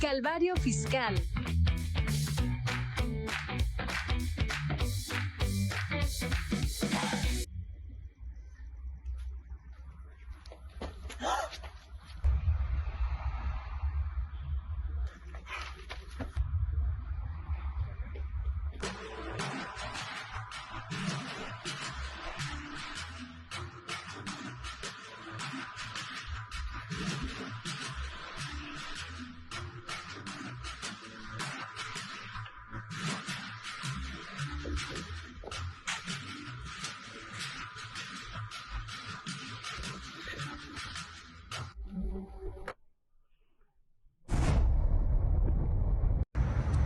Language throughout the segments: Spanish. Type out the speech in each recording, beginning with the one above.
Calvario fiscal.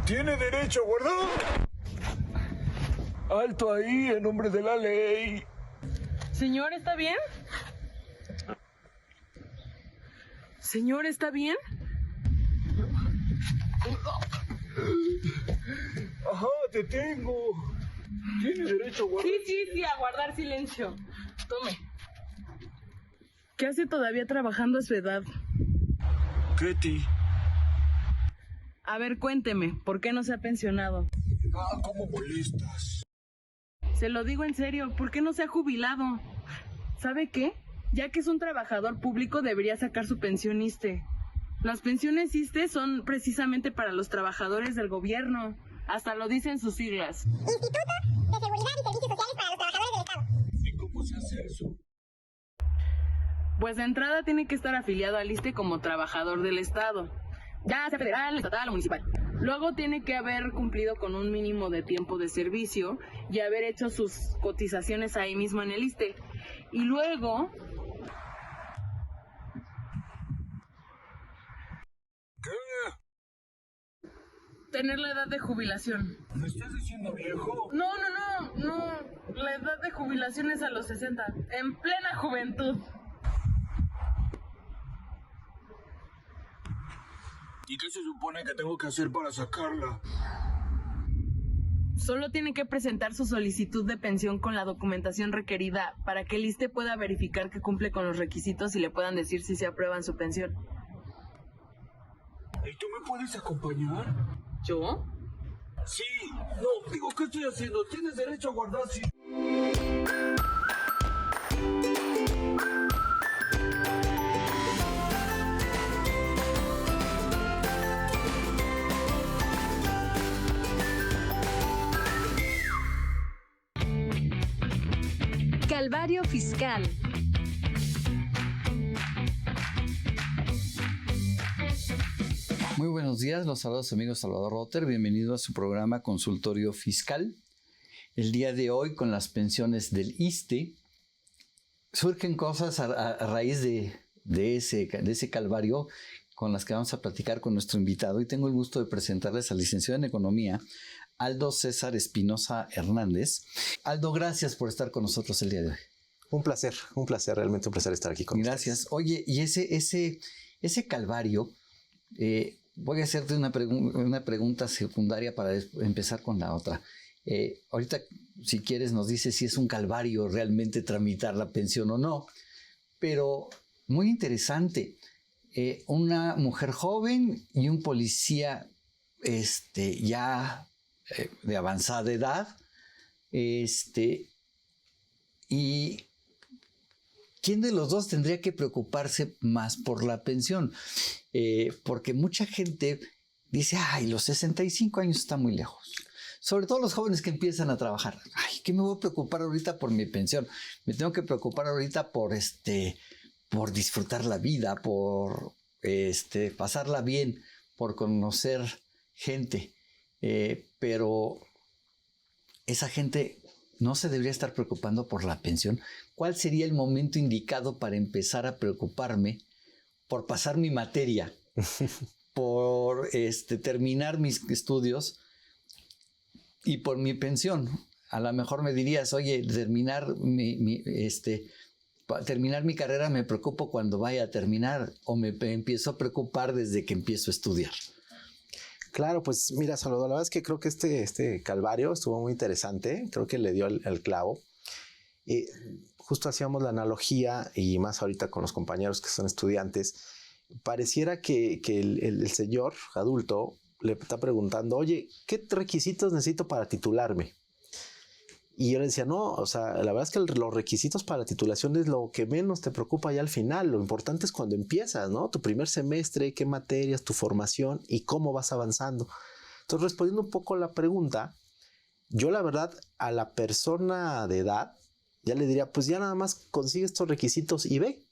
¡Tiene derecho a guardar! ¡Alto ahí, en nombre de la ley! Señor, ¿está bien? Señor, ¿está bien? ¡Ajá, te tengo! ¡Tiene derecho a guardar! Sí, a guardar silencio. Tome. ¿Qué hace todavía trabajando a su edad? Ketty. A ver, cuénteme, ¿por qué no se ha pensionado? ¿Cómo molestas? Se lo digo en serio, ¿por qué no se ha jubilado? ¿Sabe qué? Ya que es un trabajador público, debería sacar su pensión ISSSTE. Las pensiones ISSSTE son precisamente para los trabajadores del gobierno. Hasta lo dicen sus siglas. Instituto de Seguridad y Servicios Sociales para los Trabajadores del Estado. ¿Y cómo se hace eso? Pues de entrada tiene que estar afiliado al ISSSTE como trabajador del Estado, ya sea federal, estatal o municipal. Luego tiene que haber cumplido con un mínimo de tiempo de servicio y haber hecho sus cotizaciones ahí mismo en el ISSSTE. Y luego... ¿Qué? tener la edad de jubilación. ¿Me estás diciendo viejo? No. La edad de jubilación es a los 60, en plena juventud. ¿Y qué se supone que tengo que hacer para sacarla? Solo tiene que presentar su solicitud de pensión con la documentación requerida para que el ISSSTE pueda verificar que cumple con los requisitos y le puedan decir si se aprueban su pensión. ¿Y tú me puedes acompañar? ¿Yo? Sí. No, digo, ¿qué estoy haciendo? Tienes derecho a guardar si... Calvario fiscal. Muy buenos días, los saludos amigos Salvador Rotter, bienvenido a su programa Consultorio Fiscal. El día de hoy con las pensiones del ISSSTE surgen cosas a raíz de ese calvario con las que vamos a platicar con nuestro invitado y tengo el gusto de presentarles al licenciado en Economía, Aldo César Espinosa Hernández. Aldo, gracias por estar con nosotros el día de hoy. Un placer, realmente un placer estar aquí con ustedes. Gracias. Oye, y ese calvario, voy a hacerte una pregunta secundaria para empezar con la otra. Ahorita, si quieres, nos dices si es un calvario realmente tramitar la pensión o no, pero muy interesante. Una mujer joven y un policía ya de avanzada edad, y ¿quién de los dos tendría que preocuparse más por la pensión? Porque mucha gente dice, ay, los 65 años están muy lejos. Sobre todo los jóvenes que empiezan a trabajar. Ay, ¿qué me voy a preocupar ahorita por mi pensión? Me tengo que preocupar ahorita por disfrutar la vida, por pasarla bien, por conocer gente. Pero esa gente no se debería estar preocupando por la pensión. ¿Cuál sería el momento indicado para empezar a preocuparme por pasar mi materia, por terminar mis estudios y por mi pensión? A lo mejor me dirías, oye, terminar mi carrera me preocupo cuando vaya a terminar o me empiezo a preocupar desde que empiezo a estudiar. Claro, pues mira, Salvador, la verdad es que creo que este calvario estuvo muy interesante, creo que le dio el clavo. Justo hacíamos la analogía, y más ahorita con los compañeros que son estudiantes, pareciera que el señor adulto le está preguntando, oye, ¿qué requisitos necesito para titularme? Y yo le decía, no, o sea, la verdad es que los requisitos para la titulación es lo que menos te preocupa ya al final. Lo importante es cuando empiezas, ¿no? Tu primer semestre, qué materias, tu formación y cómo vas avanzando. Entonces, respondiendo un poco a la pregunta, yo la verdad a la persona de edad ya le diría, pues ya nada más consigue estos requisitos y ve.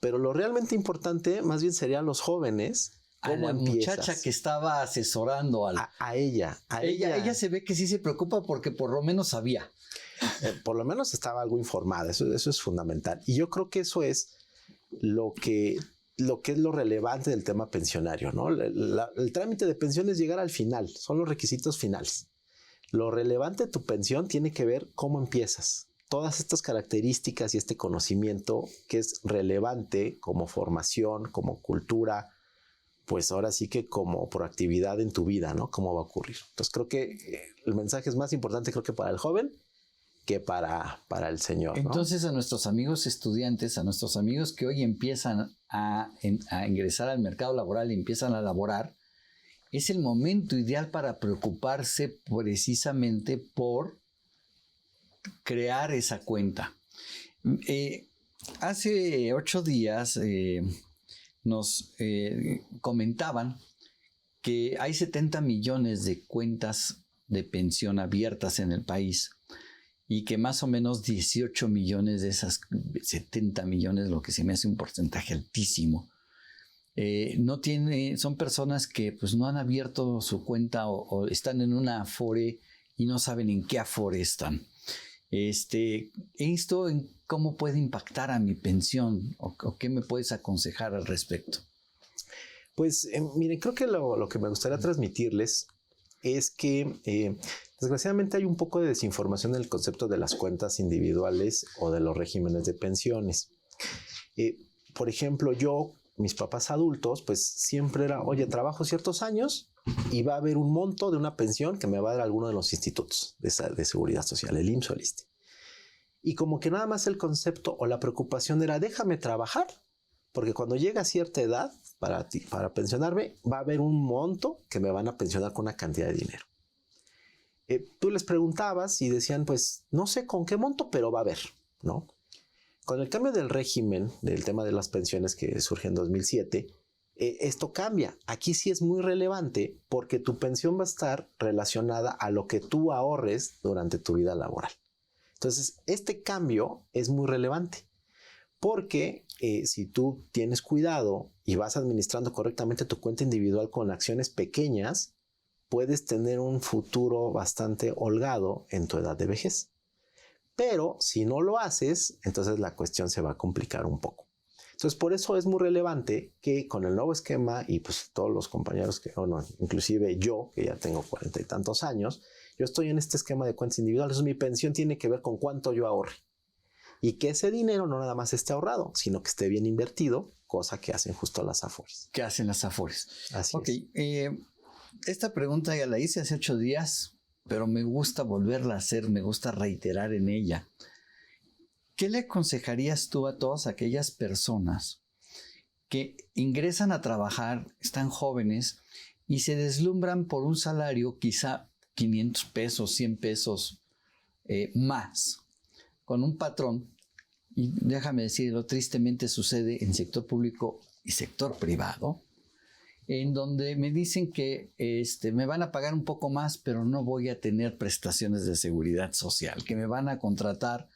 Pero lo realmente importante más bien serían los jóvenes. A la muchacha que estaba asesorando a ella. Ella se ve que sí se preocupa porque por lo menos sabía. Por lo menos estaba algo informada, eso es fundamental. Y yo creo que eso es lo que es lo relevante del tema pensionario, ¿no? El trámite de pensión es llegar al final, son los requisitos finales. Lo relevante de tu pensión tiene que ver cómo empiezas. Todas estas características y este conocimiento que es relevante como formación, como cultura, pues ahora sí que como proactividad en tu vida, ¿no? ¿Cómo va a ocurrir? Entonces creo que el mensaje es más importante creo que para el joven que para el señor, ¿no? Entonces a nuestros amigos estudiantes, a nuestros amigos que hoy empiezan a ingresar al mercado laboral y empiezan a laborar, es el momento ideal para preocuparse precisamente por crear esa cuenta. Hace 8 días nos comentaban que hay 70 millones de cuentas de pensión abiertas en el país y que más o menos 18 millones de esas 70 millones, lo que se me hace un porcentaje altísimo, son personas que pues no han abierto su cuenta o están en una Afore y no saben en qué Afore están. Esto en cómo puede impactar a mi pensión o qué me puedes aconsejar al respecto. Pues miren, creo que lo que me gustaría transmitirles es que desgraciadamente hay un poco de desinformación en el concepto de las cuentas individuales o de los regímenes de pensiones. Por ejemplo, mis papás adultos, pues siempre era, oye, trabajo ciertos años y va a haber un monto de una pensión que me va a dar alguno de los institutos de seguridad social, el IMSS o el ISSSTE. Y como que nada más el concepto o la preocupación era, déjame trabajar, porque cuando llega a cierta edad para pensionarme, va a haber un monto que me van a pensionar con una cantidad de dinero. Tú les preguntabas y decían, pues no sé con qué monto, pero va a haber, ¿no? Con el cambio del régimen, del tema de las pensiones que surge en 2007, esto cambia. Aquí sí es muy relevante porque tu pensión va a estar relacionada a lo que tú ahorres durante tu vida laboral. Entonces, este cambio es muy relevante porque si tú tienes cuidado y vas administrando correctamente tu cuenta individual con acciones pequeñas, puedes tener un futuro bastante holgado en tu edad de vejez. Pero si no lo haces, entonces la cuestión se va a complicar un poco. Entonces, por eso es muy relevante que con el nuevo esquema y pues todos los compañeros inclusive yo, que ya tengo 40 y tantos años, yo estoy en este esquema de cuentas individuales. Entonces, mi pensión tiene que ver con cuánto yo ahorre. Y que ese dinero no nada más esté ahorrado, sino que esté bien invertido, cosa que hacen justo las Afores. ¿Qué hacen las Afores? Así es. Esta pregunta ya la hice hace 8 días, pero me gusta volverla a hacer, me gusta reiterar en ella. ¿Qué le aconsejarías tú a todas aquellas personas que ingresan a trabajar, están jóvenes y se deslumbran por un salario quizá 500 pesos, 100 pesos más con un patrón? Y déjame decirlo, tristemente sucede en sector público y sector privado, en donde me dicen que me van a pagar un poco más, pero no voy a tener prestaciones de seguridad social, que me van a contratar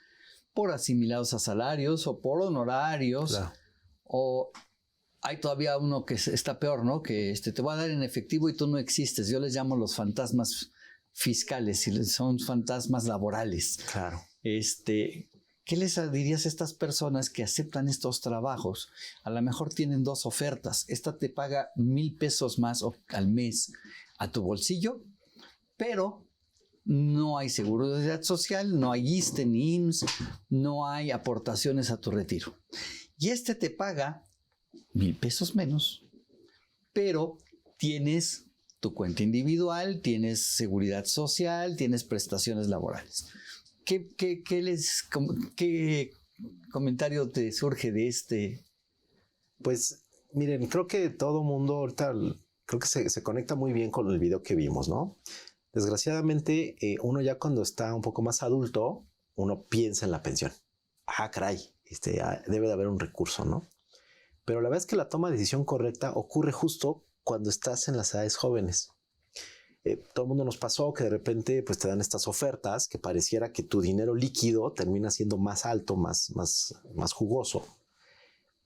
por asimilados a salarios o por honorarios. Claro. O hay todavía uno que está peor, ¿no? Que te voy a dar en efectivo y tú no existes. Yo les llamo los fantasmas fiscales y son fantasmas laborales. Claro. ¿Qué les dirías a estas personas que aceptan estos trabajos? A lo mejor tienen 2 ofertas. Esta te paga 1,000 pesos más al mes a tu bolsillo, pero no hay seguridad social, no hay ISSSTE ni IMSS, no hay aportaciones a tu retiro. Y te paga 1,000 pesos menos, pero tienes tu cuenta individual, tienes seguridad social, tienes prestaciones laborales. ¿Qué comentario te surge de este? Pues Miren, creo que todo mundo ahorita, creo que se conecta muy bien con el video que vimos, ¿no? Desgraciadamente, uno ya cuando está un poco más adulto, uno piensa en la pensión. Ah, caray, debe de haber un recurso, ¿no? Pero la verdad es que la toma de decisión correcta ocurre justo cuando estás en las edades jóvenes. Todo el mundo nos pasó que de repente pues, te dan estas ofertas que pareciera que tu dinero líquido termina siendo más alto, más jugoso.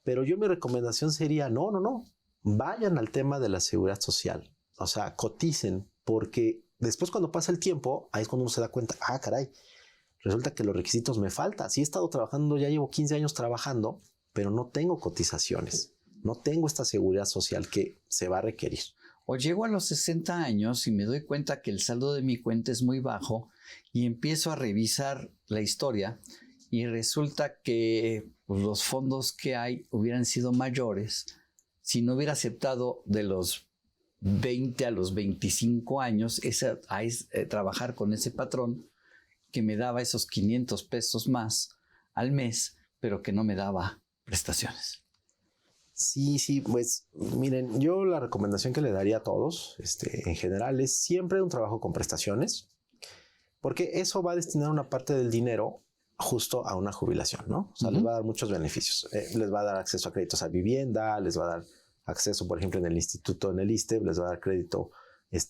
Pero mi recomendación sería, no, vayan al tema de la seguridad social. O sea, coticen, porque después cuando pasa el tiempo, ahí es cuando uno se da cuenta, ah, caray, resulta que los requisitos me faltan. Sí he estado trabajando, ya llevo 15 años trabajando, pero no tengo cotizaciones, no tengo esta seguridad social que se va a requerir. O llego a los 60 años y me doy cuenta que el saldo de mi cuenta es muy bajo y empiezo a revisar la historia y resulta que pues, los fondos que hay hubieran sido mayores si no hubiera aceptado de los 20 a los 25 años trabajar con ese patrón que me daba esos 500 pesos más al mes, pero que no me daba prestaciones. Sí, pues miren, yo la recomendación que le daría a todos, en general, es siempre un trabajo con prestaciones, porque eso va a destinar una parte del dinero justo a una jubilación, ¿no? O sea, les va a dar muchos beneficios. Les va a dar acceso a créditos a vivienda, les va a dar acceso, por ejemplo, en el instituto, en el ISSSTE, les va a dar crédito,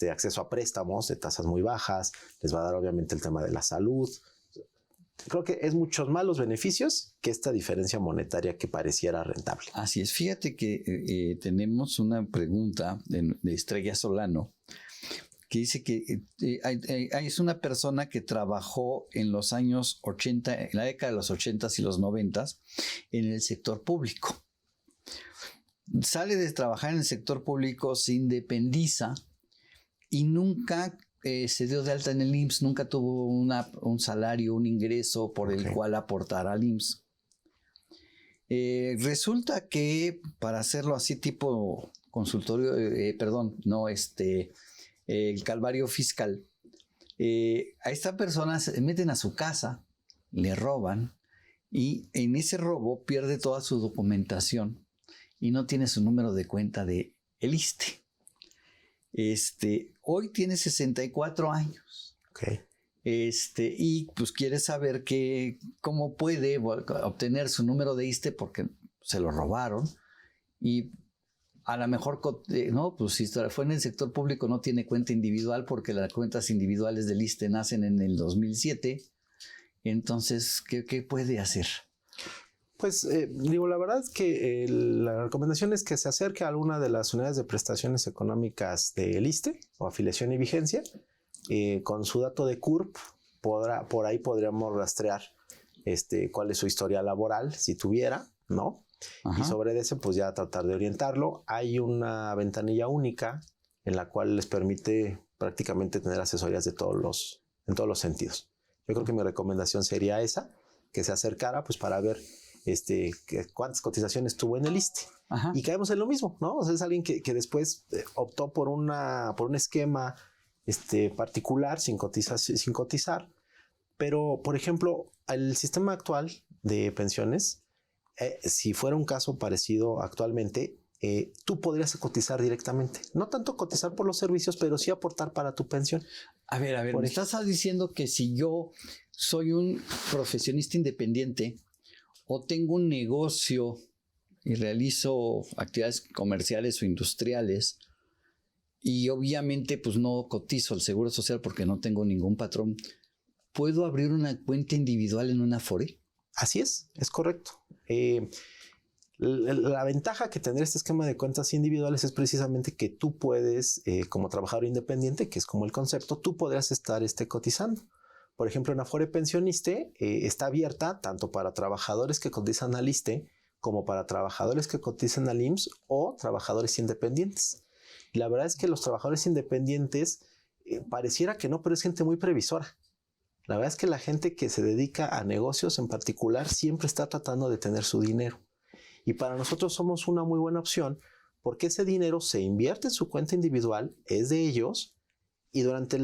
acceso a préstamos de tasas muy bajas, les va a dar obviamente el tema de la salud. Creo que es muchos más los beneficios que esta diferencia monetaria que pareciera rentable. Así es. Fíjate que tenemos una pregunta de Estrella Solano que dice que es una persona que trabajó en los años 80, en la década de los 80s y los 90s en el sector público. Sale de trabajar en el sector público, se independiza y nunca se dio de alta en el IMSS, nunca tuvo un salario, un ingreso por el cual aportar al IMSS. Resulta que para hacerlo así tipo consultorio, el calvario fiscal, a esta persona se meten a su casa, le roban y en ese robo pierde toda su documentación y no tiene su número de cuenta de el ISSSTE. Hoy tiene 64 años. Okay. Y pues quiere saber cómo puede obtener su número de ISSSTE porque se lo robaron y a lo mejor, no, pues si fue en el sector público no tiene cuenta individual porque las cuentas individuales del ISSSTE nacen en el 2007. Entonces, ¿qué puede hacer? Pues la verdad es que la recomendación es que se acerque a alguna de las unidades de prestaciones económicas del ISSSTE o afiliación y vigencia. Con su dato de CURP, por ahí podríamos rastrear cuál es su historia laboral, si tuviera, ¿no? Ajá. Y sobre ese, pues ya tratar de orientarlo. Hay una ventanilla única en la cual les permite prácticamente tener asesorías en todos los sentidos. Yo creo que mi recomendación sería esa, que se acercara pues para ver cuántas cotizaciones tuvo en el ISSSTE. Ajá. Y caemos en lo mismo, ¿no? O sea, es alguien que después optó por un esquema particular sin cotizar. Pero, por ejemplo, el sistema actual de pensiones, si fuera un caso parecido actualmente, tú podrías cotizar directamente. No tanto cotizar por los servicios, pero sí aportar para tu pensión. A ver, me estás diciendo que si yo soy un profesionista independiente o tengo un negocio y realizo actividades comerciales o industriales y obviamente pues no cotizo el seguro social porque no tengo ningún patrón, ¿puedo abrir una cuenta individual en una Afore? Así es correcto. La ventaja que tendría este esquema de cuentas individuales es precisamente que tú puedes, como trabajador independiente, que es como el concepto, tú podrías estar cotizando. Por ejemplo, en Afore Pensioniste está abierta tanto para trabajadores que cotizan al ISSSTE como para trabajadores que cotizan al IMSS o trabajadores independientes. Y la verdad es que los trabajadores independientes pareciera que no, pero es gente muy previsora. La verdad es que la gente que se dedica a negocios en particular siempre está tratando de tener su dinero. Y para nosotros somos una muy buena opción porque ese dinero se invierte en su cuenta individual, es de ellos y durante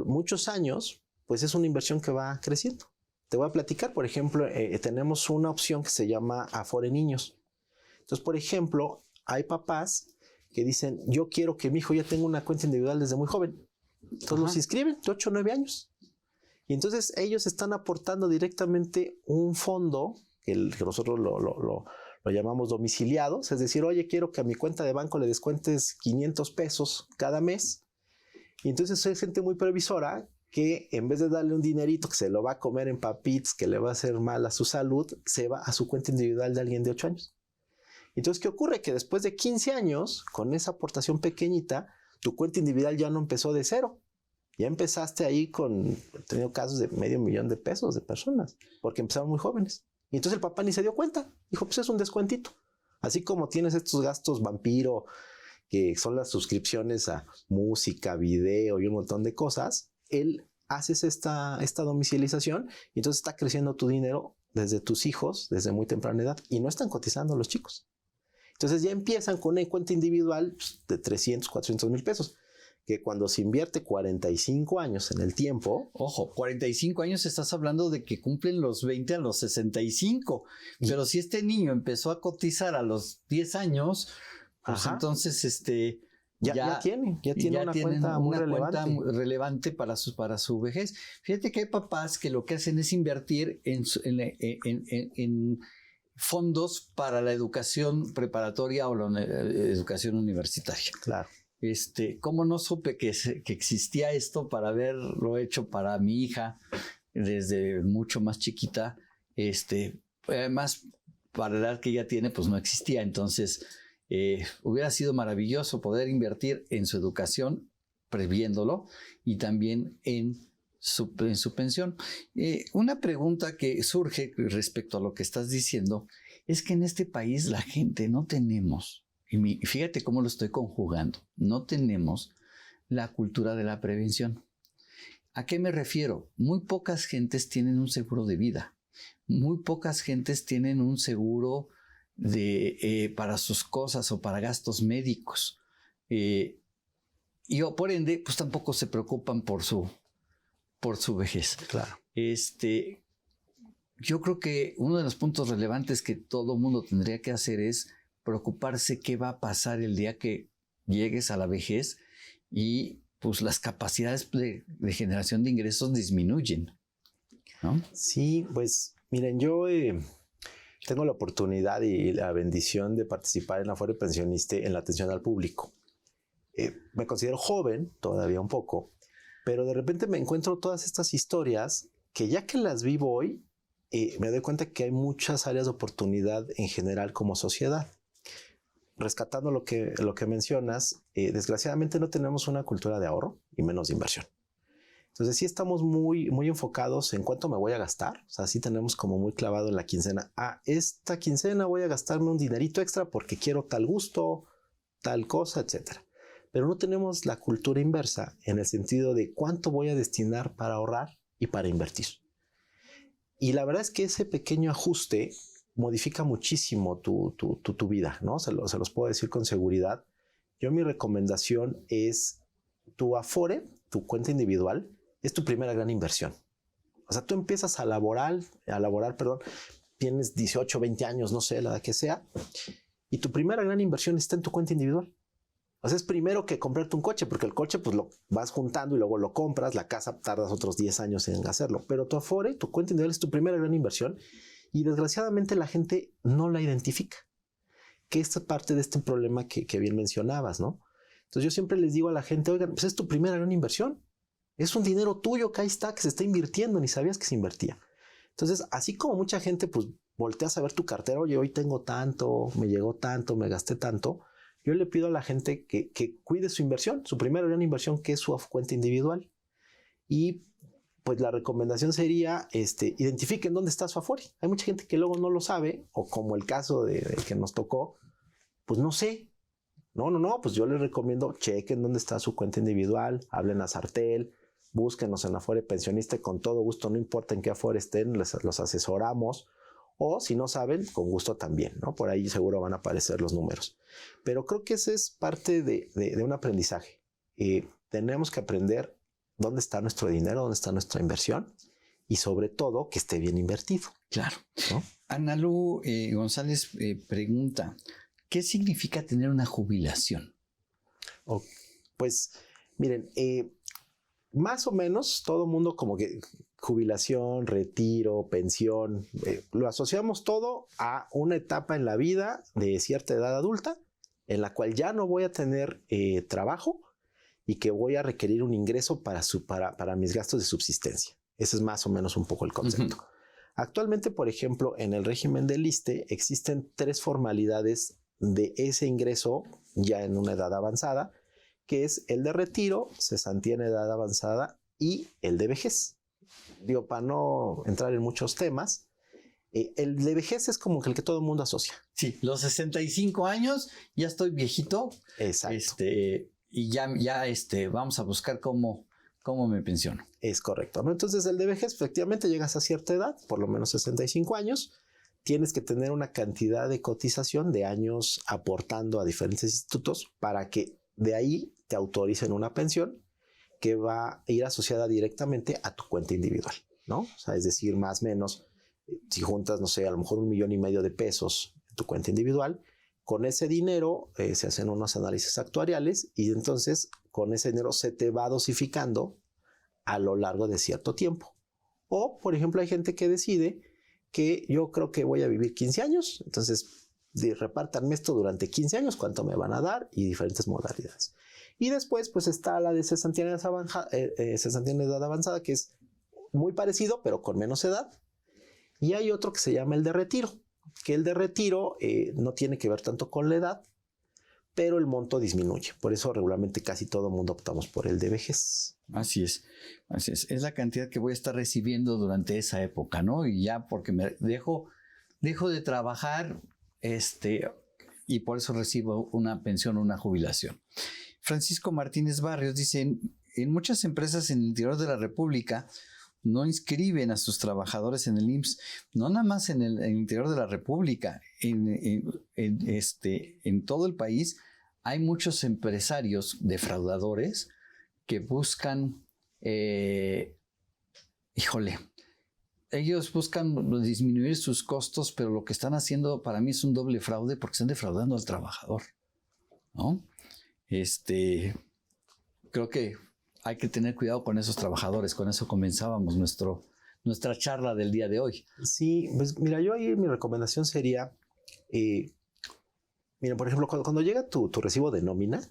muchos años pues es una inversión que va creciendo. Te voy a platicar, por ejemplo, tenemos una opción que se llama Afore Niños. Entonces, por ejemplo, hay papás que dicen, yo quiero que mi hijo ya tenga una cuenta individual desde muy joven. Entonces los inscriben de 8 o 9 años. Y entonces ellos están aportando directamente un fondo que nosotros lo llamamos domiciliados. Es decir, oye, quiero que a mi cuenta de banco le descuentes 500 pesos cada mes. Y entonces es gente muy previsora que en vez de darle un dinerito que se lo va a comer en papitas, que le va a hacer mal a su salud, se va a su cuenta individual de alguien de 8 años. Entonces, ¿qué ocurre? Que después de 15 años, con esa aportación pequeñita, tu cuenta individual ya no empezó de cero. Ya empezaste ahí he tenido casos de $500,000 de personas, porque empezaron muy jóvenes. Y entonces el papá ni se dio cuenta. Dijo, pues es un descuentito. Así como tienes estos gastos vampiro, que son las suscripciones a música, video y un montón de cosas, él haces esta domicilización y entonces está creciendo tu dinero desde tus hijos, desde muy temprana edad, y no están cotizando los chicos. Entonces ya empiezan con una cuenta individual de 300, 400 mil pesos, que cuando se invierte 45 años en el tiempo... Ojo, 45 años estás hablando de que cumplen los 20 a los 65, pero si este niño empezó a cotizar a los 10 años, pues entonces ya tiene una cuenta muy relevante para su vejez. Fíjate que hay papás que lo que hacen es invertir en fondos para la educación preparatoria o la educación universitaria. Claro. ¿Cómo no supe que existía esto para haberlo hecho para mi hija desde mucho más chiquita? Además, para la edad que ella tiene, pues no existía. Entonces, hubiera sido maravilloso poder invertir en su educación, previéndolo, y también en su pensión. Una pregunta que surge respecto a lo que estás diciendo es que en este país la gente no tenemos, y fíjate cómo lo estoy conjugando, no tenemos la cultura de la prevención. ¿A qué me refiero? Muy pocas gentes tienen un seguro de vida, muy pocas gentes tienen un seguro para sus cosas o para gastos médicos, y por ende pues tampoco se preocupan por su vejez. Claro. Yo creo que uno de los puntos relevantes que todo mundo tendría que hacer es preocuparse qué va a pasar el día que llegues a la vejez y pues las capacidades de generación de ingresos disminuyen, ¿no? Sí, pues miren, yo tengo la oportunidad y la bendición de participar en Afore Pensioniste en la atención al público. Me considero joven, todavía un poco, pero de repente me encuentro todas estas historias que ya que las vivo hoy, me doy cuenta que hay muchas áreas de oportunidad en general como sociedad. Rescatando lo que mencionas, desgraciadamente no tenemos una cultura de ahorro y menos de inversión. Entonces sí estamos muy, muy enfocados en cuánto me voy a gastar. O sea, sí tenemos como muy clavado en la quincena. Esta quincena voy a gastarme un dinerito extra porque quiero tal gusto, tal cosa, etcétera. Pero no tenemos la cultura inversa en el sentido de cuánto voy a destinar para ahorrar y para invertir. Y la verdad es que ese pequeño ajuste modifica muchísimo tu vida, ¿no? Se los puedo decir con seguridad. Mi recomendación es tu Afore, tu cuenta individual, es tu primera gran inversión. O sea, tú empiezas a laborar, tienes 18, 20 años, no sé, la edad que sea, y tu primera gran inversión está en tu cuenta individual. O sea, es primero que comprarte un coche, porque el coche pues lo vas juntando y luego lo compras, la casa tardas otros 10 años en hacerlo, pero tu Afore, tu cuenta individual es tu primera gran inversión y desgraciadamente la gente no la identifica, que esta parte de este problema que bien mencionabas, ¿no? Entonces yo siempre les digo a la gente, oigan, pues es tu primera gran inversión, es un dinero tuyo que ahí está, que se está invirtiendo, ni sabías que se invertía. Entonces, así como mucha gente pues volteas a ver tu cartera, oye, hoy tengo tanto, me llegó tanto, me gasté tanto, yo le pido a la gente que cuide su inversión, su primera gran inversión, que es su cuenta individual. Y pues la recomendación sería, identifiquen dónde está su Afore. Hay mucha gente que luego no lo sabe, o como el caso de que nos tocó, pues no sé. No, pues yo les recomiendo, chequen dónde está su cuenta individual, hablen a Sartel, búsquenos en Afore Pensionista, con todo gusto, no importa en qué Afore estén, los asesoramos. O si no saben, con gusto también, ¿no? Por ahí seguro van a aparecer los números. Pero creo que ese es parte de un aprendizaje. Tenemos que aprender dónde está nuestro dinero, dónde está nuestra inversión y sobre todo que esté bien invertido. Claro. ¿No? Analu González pregunta, ¿qué significa tener una jubilación? Pues miren, más o menos todo mundo como que jubilación, retiro, pensión, lo asociamos todo a una etapa en la vida de cierta edad adulta en la cual ya no voy a tener trabajo y que voy a requerir un ingreso para mis gastos de subsistencia. Ese es más o menos un poco el concepto. Uh-huh. Actualmente, por ejemplo, en el régimen del ISSSTE existen 3 formalidades de ese ingreso ya en una edad avanzada, que es el de retiro, cesantía en edad avanzada y el de vejez. Digo, para no entrar en muchos temas, el de vejez es como el que todo el mundo asocia. Sí, los 65 años, ya estoy viejito. Exacto. Y ya vamos a buscar cómo me pensiono. Es correcto, ¿no? Entonces, el de vejez, efectivamente, llegas a cierta edad, por lo menos 65 años, tienes que tener una cantidad de cotización de años aportando a diferentes institutos para que de ahí te autoricen una pensión que va a ir asociada directamente a tu cuenta individual, ¿no? O sea, es decir, más o menos, si juntas, no sé, a lo mejor 1,5 millones de pesos en tu cuenta individual, con ese dinero se hacen unos análisis actuariales y entonces con ese dinero se te va dosificando a lo largo de cierto tiempo. O, por ejemplo, hay gente que decide que yo creo que voy a vivir 15 años, entonces repártanme esto durante 15 años, cuánto me van a dar y diferentes modalidades. Y después, pues está la de cesantía en edad avanzada, que es muy parecido, pero con menos edad. Y hay otro que se llama el de retiro, que el de retiro no tiene que ver tanto con la edad, pero el monto disminuye. Por eso regularmente casi todo el mundo optamos por el de vejez. Así es. Es la cantidad que voy a estar recibiendo durante esa época, ¿no? Y ya porque me dejo de trabajar, y por eso recibo una pensión o una jubilación. Francisco Martínez Barrios dice, en muchas empresas en el interior de la República no inscriben a sus trabajadores en el IMSS, no nada más en el interior de la República, en todo el país hay muchos empresarios defraudadores que buscan, ellos buscan disminuir sus costos, pero lo que están haciendo para mí es un doble fraude porque están defraudando al trabajador, ¿no? Creo que hay que tener cuidado con esos trabajadores. Con eso comenzábamos nuestra charla del día de hoy. Sí, pues mira, yo ahí mi recomendación sería, mira, por ejemplo, cuando llega tu recibo de nómina,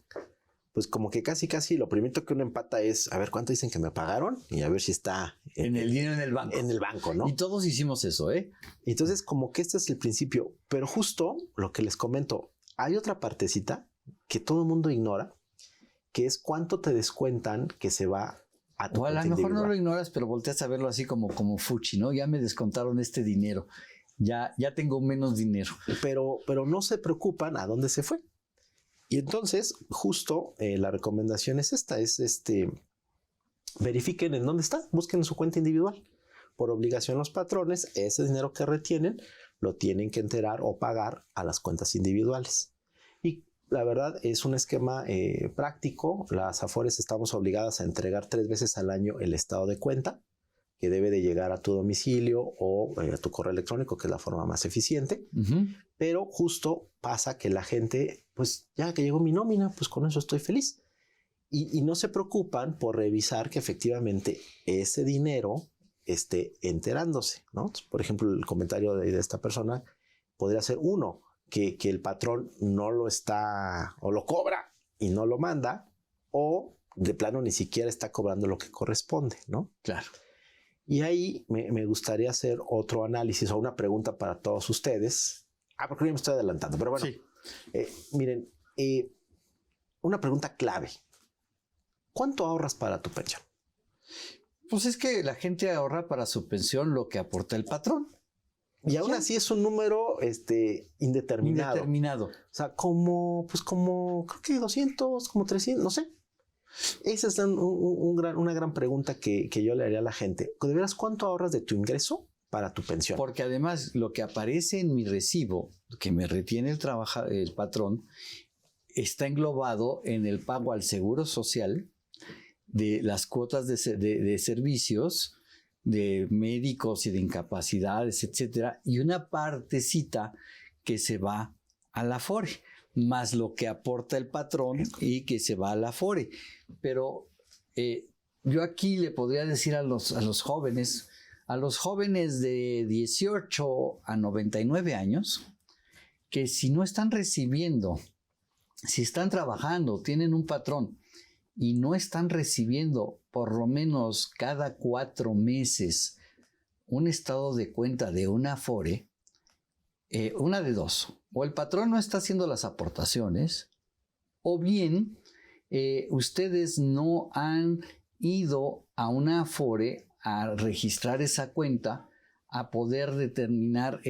pues como que casi lo primero que uno empata es a ver cuánto dicen que me pagaron y a ver si está en el dinero en el banco. En el banco, ¿no? Y todos hicimos eso, ¿eh? Entonces, como que este es el principio. Pero justo lo que les comento, hay otra partecita que todo el mundo ignora, que es cuánto te descuentan que se va a tu cuenta individual. O a lo mejor no lo ignoras, pero volteas a verlo así como fuchi, ¿no? Ya me descontaron este dinero. Ya tengo menos dinero. Pero no se preocupan a dónde se fue. Y entonces, justo la recomendación es esta, verifiquen en dónde está, busquen en su cuenta individual. Por obligación los patrones, ese dinero que retienen, lo tienen que enterar o pagar a las cuentas individuales. Y la verdad es un esquema práctico. Las AFORES estamos obligadas a entregar 3 veces al año el estado de cuenta, que debe de llegar a tu domicilio o a tu correo electrónico, que es la forma más eficiente. Uh-huh. Pero justo pasa que la gente, pues ya que llegó mi nómina, pues con eso estoy feliz. Y no se preocupan por revisar que efectivamente ese dinero esté enterándose, ¿no? Entonces, por ejemplo, el comentario de esta persona podría ser que el patrón no lo está o lo cobra y no lo manda, o de plano ni siquiera está cobrando lo que corresponde, ¿no? Claro. Y ahí me gustaría hacer otro análisis o una pregunta para todos ustedes. Porque ya me estoy adelantando, pero bueno. Sí. Miren, una pregunta clave. ¿Cuánto ahorras para tu pensión? Pues es que la gente ahorra para su pensión lo que aporta el patrón. Y aún así es un número indeterminado. Indeterminado. O sea, creo que 200, como 300, no sé. Esa es una gran pregunta que yo le haría a la gente. ¿De veras cuánto ahorras de tu ingreso para tu pensión? Porque además lo que aparece en mi recibo, que me retiene el patrón, está englobado en el pago al seguro social, de las cuotas de servicios, de médicos y de incapacidades, etcétera, y una partecita que se va a la Afore, más lo que aporta el patrón y que se va a la Afore. Pero yo aquí le podría decir a los jóvenes de 18 a 99 años, que si no están recibiendo, si están trabajando, tienen un patrón y no están recibiendo por lo menos cada 4 meses un estado de cuenta de una Afore, una de dos: o el patrón no está haciendo las aportaciones, o bien ustedes no han ido a una Afore a registrar esa cuenta, a poder determinar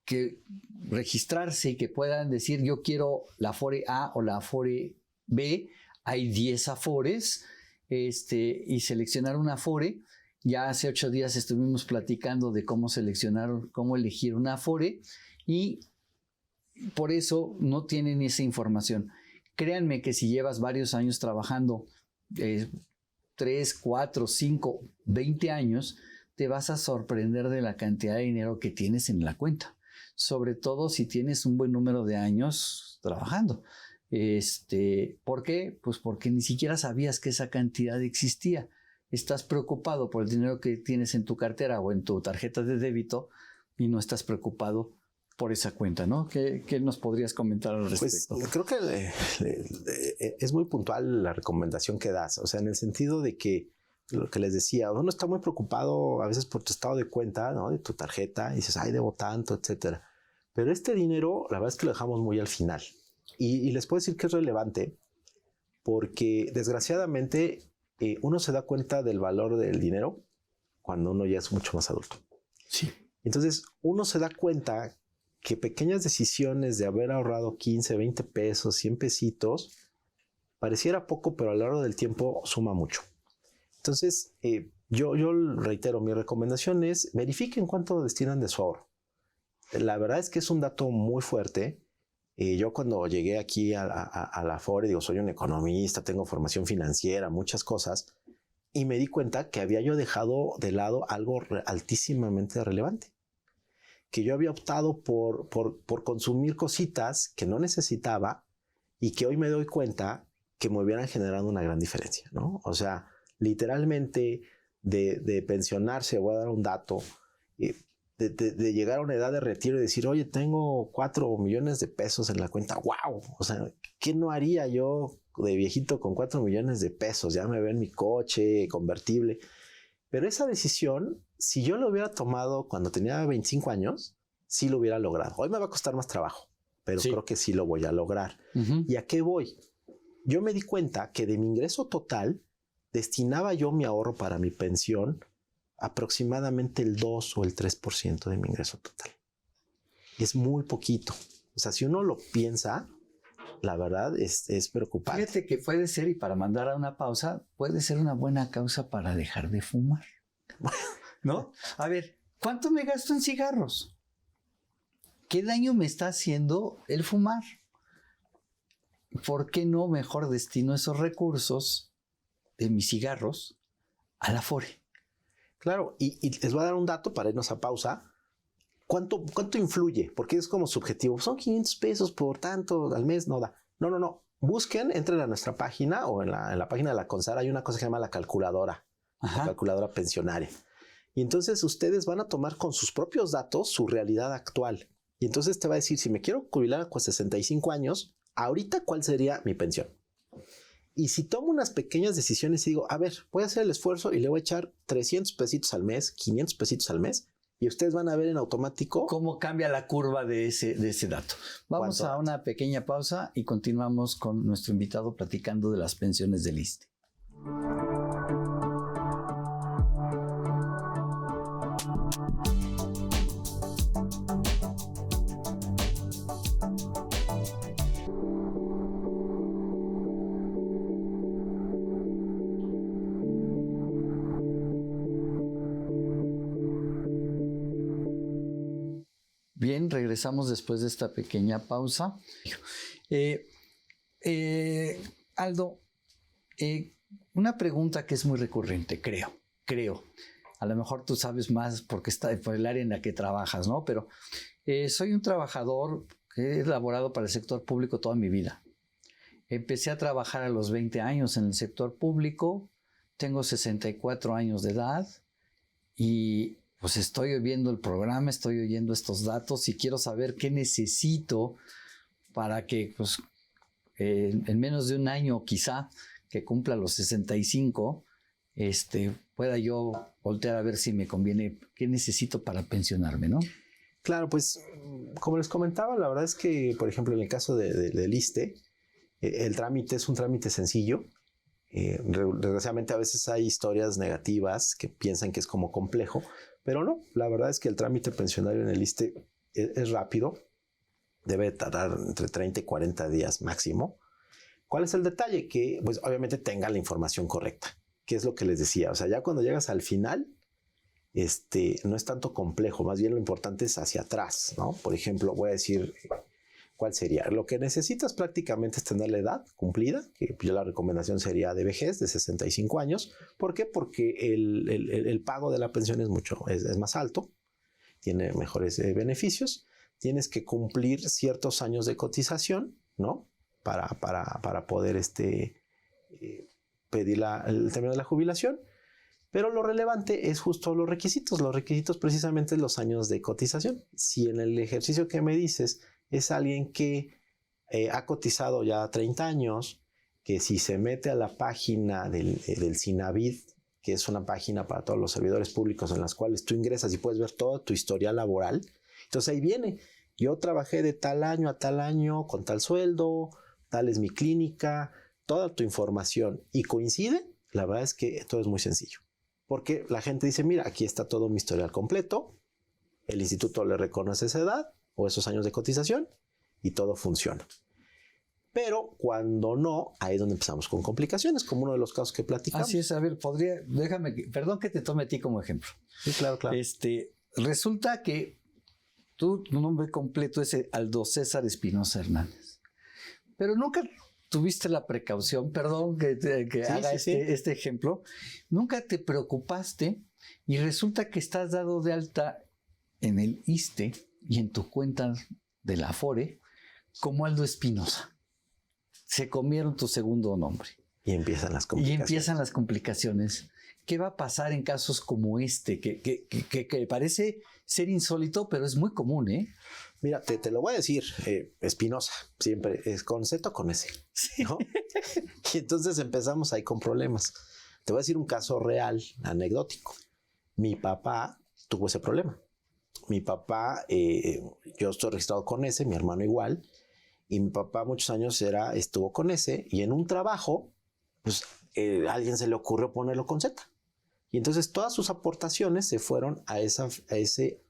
que registrarse y que puedan decir yo quiero la Afore A o la Afore B. Hay 10 Afores y seleccionar una Afore. Ya hace 8 días estuvimos platicando de cómo elegir una Afore, y por eso no tienen esa información. Créanme que si llevas varios años trabajando, 3, 4, 5, 20 años, te vas a sorprender de la cantidad de dinero que tienes en la cuenta. Sobre todo si tienes un buen número de años trabajando. ¿Por qué? Pues porque ni siquiera sabías que esa cantidad existía. Estás preocupado por el dinero que tienes en tu cartera o en tu tarjeta de débito y no estás preocupado por esa cuenta, ¿no? ¿Qué nos podrías comentar al respecto? Pues creo que es muy puntual la recomendación que das, o sea, en el sentido de que lo que les decía, uno está muy preocupado a veces por tu estado de cuenta, ¿no? De tu tarjeta, y dices, ay, debo tanto, etcétera. Pero este dinero, la verdad es que lo dejamos muy al final. Y les puedo decir que es relevante porque desgraciadamente uno se da cuenta del valor del dinero cuando uno ya es mucho más adulto. Sí. Entonces uno se da cuenta que pequeñas decisiones de haber ahorrado 15, 20 pesos, 100 pesitos, pareciera poco, pero a lo largo del tiempo suma mucho. Entonces, yo reitero, mi recomendación es verifiquen cuánto destinan de su ahorro. La verdad es que es un dato muy fuerte. Yo cuando llegué aquí a la Afore, digo, soy un economista, tengo formación financiera, muchas cosas, y me di cuenta que había yo dejado de lado algo altísimamente relevante. Que yo había optado por consumir cositas que no necesitaba y que hoy me doy cuenta que me hubieran generado una gran diferencia, ¿no? O sea, literalmente de pensionarse, voy a dar un dato, de llegar a una edad de retiro y decir, oye, tengo 4 millones de pesos en la cuenta. ¡Wow! O sea, ¿qué no haría yo de viejito con 4 millones de pesos? Ya me ven mi coche convertible. Pero esa decisión, si yo lo hubiera tomado cuando tenía 25 años, sí lo hubiera logrado. Hoy me va a costar más trabajo, pero sí, creo que sí lo voy a lograr. ¿Y a qué voy? Yo me di cuenta que de mi ingreso total destinaba yo mi ahorro para mi pensión aproximadamente el 2 o el 3% de mi ingreso total. Es muy poquito. O sea, si uno lo piensa, la verdad es preocupante. Fíjate que puede ser, y para mandar a una pausa, puede ser una buena causa para dejar de fumar. ¿No? A ver, ¿cuánto me gasto en cigarros? ¿Qué daño me está haciendo el fumar? ¿Por qué no mejor destino esos recursos de mis cigarros a la Afore? Claro, y les voy a dar un dato para irnos a pausa. ¿Cuánto influye? Porque es como subjetivo. Son 500 pesos por tanto al mes, no da. No. Busquen, entren a nuestra página o en la página de la CONSAR hay una cosa que se llama la calculadora. Ajá. La calculadora pensionaria. Y entonces ustedes van a tomar con sus propios datos su realidad actual. Y entonces te va a decir, si me quiero jubilar con 65 años, ahorita, ¿cuál sería mi pensión? Y si tomo unas pequeñas decisiones y digo, a ver, voy a hacer el esfuerzo y le voy a echar 300 pesitos al mes, 500 pesitos al mes, y ustedes van a ver en automático cómo cambia la curva de ese dato. Vamos a una pequeña pausa y continuamos con nuestro invitado platicando de las pensiones del ISSSTE. Bien, regresamos después de esta pequeña pausa. Aldo, una pregunta que es muy recurrente, creo. A lo mejor tú sabes más porque está por el área en la que trabajas, ¿no? Pero soy un trabajador que he laborado para el sector público toda mi vida. Empecé a trabajar a los 20 años en el sector público, tengo 64 años de edad y pues estoy viendo el programa, estoy oyendo estos datos y quiero saber qué necesito para que pues, en menos de un año quizá que cumpla los 65, pueda yo voltear a ver si me conviene, qué necesito para pensionarme, ¿no? Claro, pues como les comentaba, la verdad es que, por ejemplo, en el caso del ISSSTE, el trámite es un trámite sencillo. Desgraciadamente a veces hay historias negativas que piensan que es como complejo, pero no, la verdad es que el trámite pensionario en el ISSSTE es rápido, debe tardar entre 30 y 40 días máximo. ¿Cuál es el detalle? Que pues obviamente tenga la información correcta, que es lo que les decía, o sea, ya cuando llegas al final, no es tanto complejo, más bien lo importante es hacia atrás, ¿no? Por ejemplo, voy a decir, ¿cuál sería? Lo que necesitas prácticamente es tener la edad cumplida, que yo la recomendación sería de vejez, de 65 años. ¿Por qué? Porque el pago de la pensión es más alto, tiene mejores beneficios. Tienes que cumplir ciertos años de cotización, ¿no? Para poder pedir el término de la jubilación. Pero lo relevante es justo los requisitos. Los requisitos precisamente los años de cotización. Si en el ejercicio que me dices es alguien que ha cotizado ya 30 años, que si se mete a la página del Sinavit, que es una página para todos los servidores públicos en las cuales tú ingresas y puedes ver todo tu historial laboral, entonces ahí viene, yo trabajé de tal año a tal año con tal sueldo, tal es mi clínica, toda tu información y coincide, la verdad es que todo es muy sencillo. Porque la gente dice, mira, aquí está todo mi historial completo, el instituto le reconoce esa edad o esos años de cotización y todo funciona. Pero cuando no, ahí es donde empezamos con complicaciones, como uno de los casos que platicamos. Así es, a ver, perdón que te tome a ti como ejemplo. Sí, claro. Resulta que tu nombre completo es Aldo César Espinosa Hernández, pero nunca tuviste la precaución, perdón que haga este ejemplo, nunca te preocupaste y resulta que estás dado de alta en el ISSSTE y en tu cuenta de la Afore como Aldo Espinosa. Se comieron tu segundo nombre. Y empiezan las complicaciones. ¿Qué va a pasar en casos como que parece ser insólito, pero es muy común, ¿eh? Mira, te lo voy a decir, Espinosa, siempre, es con Z o con S, ¿no? Y entonces empezamos ahí con problemas. Te voy a decir un caso real, anecdótico. Mi papá tuvo ese problema. Mi papá, yo estoy registrado con S, mi hermano igual, y mi papá muchos años estuvo con S, y en un trabajo, pues a alguien se le ocurrió ponerlo con Z. Y entonces todas sus aportaciones se fueron a ese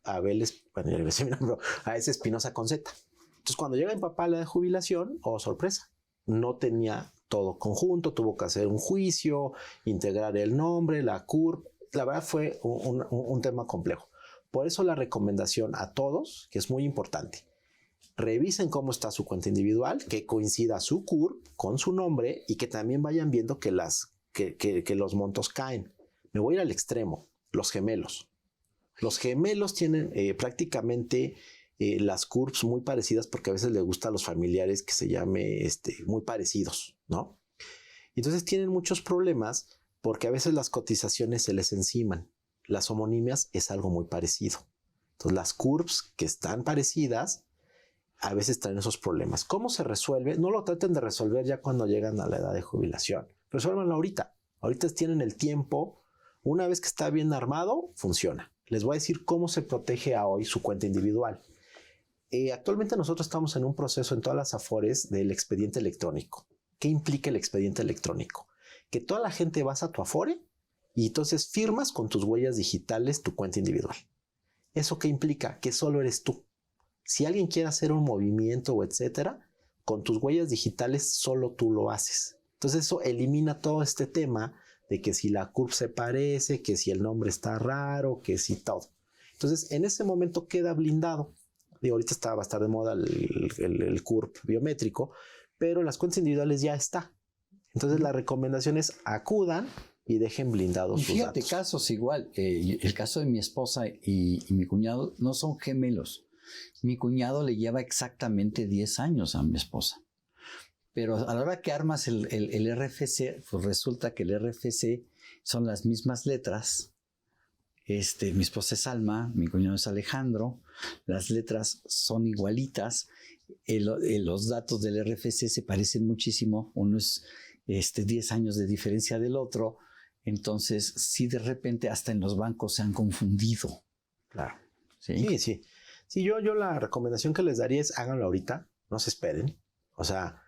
Espinosa con Z. Entonces cuando llega mi papá a la de jubilación, oh sorpresa, no tenía todo conjunto, tuvo que hacer un juicio, integrar el nombre, la CURP. La verdad fue un tema complejo. Por eso la recomendación a todos, que es muy importante, revisen cómo está su cuenta individual, que coincida su CURP con su nombre y que también vayan viendo que los montos caen. Me voy a ir al extremo, los gemelos. Los gemelos tienen prácticamente las CURPs muy parecidas porque a veces les gusta a los familiares que se llame muy parecidos, ¿no? Entonces tienen muchos problemas porque a veces las cotizaciones se les enciman. Las homonimias es algo muy parecido. Entonces las CURPs que están parecidas a veces traen esos problemas. ¿Cómo se resuelve? No lo traten de resolver ya cuando llegan a la edad de jubilación. Resuélvanlo ahorita. Ahorita tienen el tiempo. Una vez que está bien armado, funciona. Les voy a decir cómo se protege a hoy su cuenta individual. Actualmente nosotros estamos en un proceso en todas las Afores del expediente electrónico. ¿Qué implica el expediente electrónico? Que toda la gente vas a tu Afore y entonces firmas con tus huellas digitales tu cuenta individual. ¿Eso qué implica? Que solo eres tú. Si alguien quiere hacer un movimiento o etcétera, con tus huellas digitales solo tú lo haces. Entonces eso elimina todo este tema de que si la CURP se parece, que si el nombre está raro, que si todo. Entonces, en ese momento queda blindado. Y ahorita va a estar de moda el CURP biométrico, pero en las cuentas individuales ya está. Entonces la recomendación es acudan y dejen blindados Y sus fíjate, datos. casos igual. El caso de mi esposa y mi cuñado no son gemelos. Mi cuñado le lleva exactamente 10 años a mi esposa. Pero a la hora que armas el RFC, pues resulta que el RFC son las mismas letras. Mi esposa es Alma, mi cuñado es Alejandro. Las letras son igualitas. Los datos del RFC se parecen muchísimo. Uno es 10 años de diferencia del otro. Entonces, sí, de repente hasta en los bancos se han confundido. Claro. Sí. Sí. Sí, yo la recomendación que les daría es háganlo ahorita, no se esperen. O sea,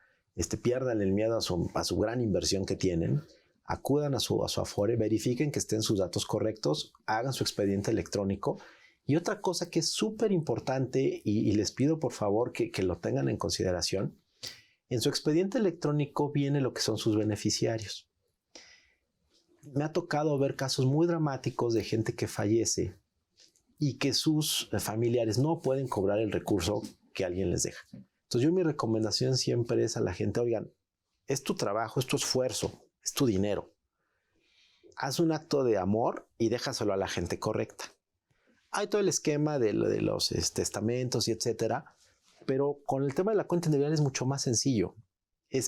pierdan el miedo a su gran inversión que tienen. Acudan a su Afore, verifiquen que estén sus datos correctos, hagan su expediente electrónico. Y otra cosa que es súper importante y les pido por favor que lo tengan en consideración, en su expediente electrónico viene lo que son sus beneficiarios. Me ha tocado ver casos muy dramáticos de gente que fallece y que sus familiares no pueden cobrar el recurso que alguien les deja. Entonces mi recomendación siempre es a la gente, oigan, es tu trabajo, es tu esfuerzo, es tu dinero. Haz un acto de amor y déjaselo a la gente correcta. Hay todo el esquema de los testamentos y etcétera, pero con el tema de la cuenta individual es mucho más sencillo.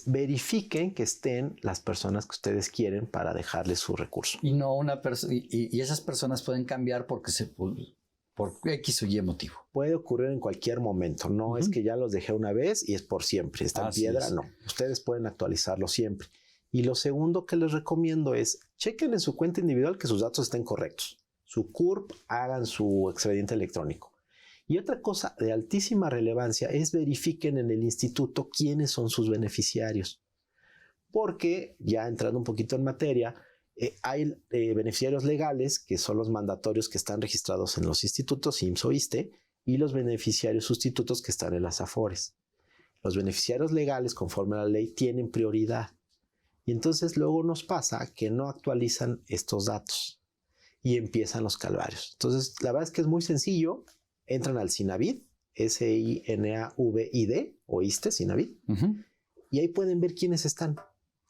Verifiquen que estén las personas que ustedes quieren para dejarles su recurso. Y no una persona, y esas personas pueden cambiar por X o Y motivo. Puede ocurrir en cualquier momento. No es que ya los dejé una vez y es por siempre. Está en piedra, no. Ustedes pueden actualizarlo siempre. Y lo segundo que les recomiendo es chequen en su cuenta individual que sus datos estén correctos. Su CURP, hagan su expediente electrónico. Y otra cosa de altísima relevancia es verifiquen en el instituto quiénes son sus beneficiarios. Porque, ya entrando un poquito en materia, hay beneficiarios legales, que son los mandatorios que están registrados en los institutos IMSS o ISSSTE, y los beneficiarios sustitutos que están en las AFORES. Los beneficiarios legales, conforme a la ley, tienen prioridad. Y entonces luego nos pasa que no actualizan estos datos y empiezan los calvarios. Entonces, la verdad es que es muy sencillo. Entran al SINAVID, SINAVID o ISSSTE, SINAVID, y ahí pueden ver quiénes están.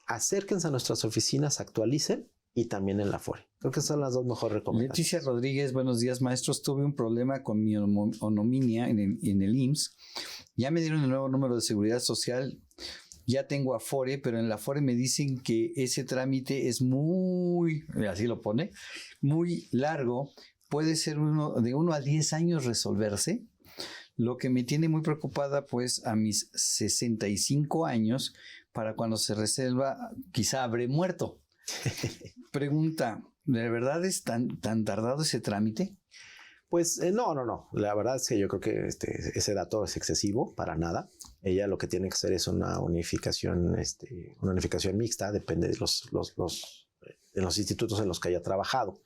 Acérquense a nuestras oficinas, actualicen y también en la Afore. Creo que son las dos mejores recomendaciones. Leticia Rodríguez, buenos días, maestros. Tuve un problema con mi onominia en el IMSS. Ya me dieron el nuevo número de seguridad social. Ya tengo Afore, pero en la Afore me dicen que ese trámite es muy, así lo pone, muy largo. Puede ser de 1 a 10 años resolverse. Lo que me tiene muy preocupada, pues, a mis 65 años, para cuando se resuelva, quizá habré muerto. Pregunta, ¿de verdad es tan tardado ese trámite? Pues no. La verdad es que yo creo que ese dato es excesivo, para nada. Ella lo que tiene que hacer es una unificación mixta, depende de los institutos en los que haya trabajado.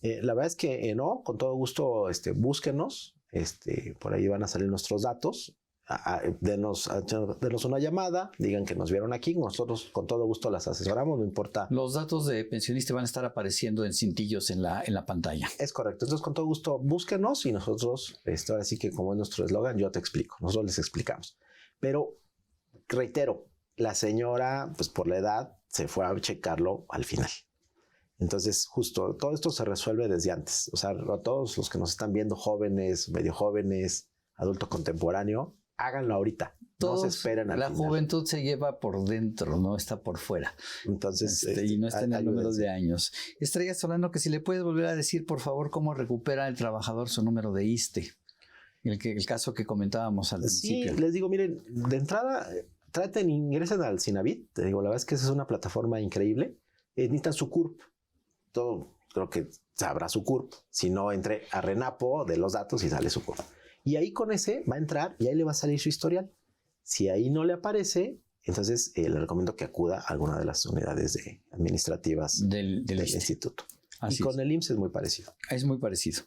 La verdad es que no, con todo gusto búsquenos, por ahí van a salir nuestros datos, denos una llamada, digan que nos vieron aquí, nosotros con todo gusto las asesoramos, no importa. Los datos de pensionista van a estar apareciendo en cintillos en la pantalla. Es correcto, entonces con todo gusto búsquenos y nosotros, ahora sí que como es nuestro eslogan, yo te explico, nosotros les explicamos. Pero reitero, la señora, pues por la edad, se fue a checarlo al final. Entonces, justo todo esto se resuelve desde antes. O sea, a todos los que nos están viendo, jóvenes, medio jóvenes, adulto contemporáneo, háganlo ahorita. No se esperen al La final. juventud se lleva por dentro, no está por fuera. Entonces, y no está en el número ayúdense. de años. Estrella Solano, que si le puedes volver a decir, por favor, cómo recupera el trabajador su número de ISSSTE. El caso que comentábamos al principio. Sí, les digo, miren, de entrada, ingresen al SINAVID. Te digo, la verdad es que esa es una plataforma increíble. Necesitan su CURP. Todo, creo que sabrá su CURP. Si no, entre a Renapo de los datos y sale su CURP. Y ahí con ese va a entrar y ahí le va a salir su historial. Si ahí no le aparece, entonces le recomiendo que acuda a alguna de las unidades administrativas del instituto. Así y con es. el IMSS es muy parecido. Es muy parecido.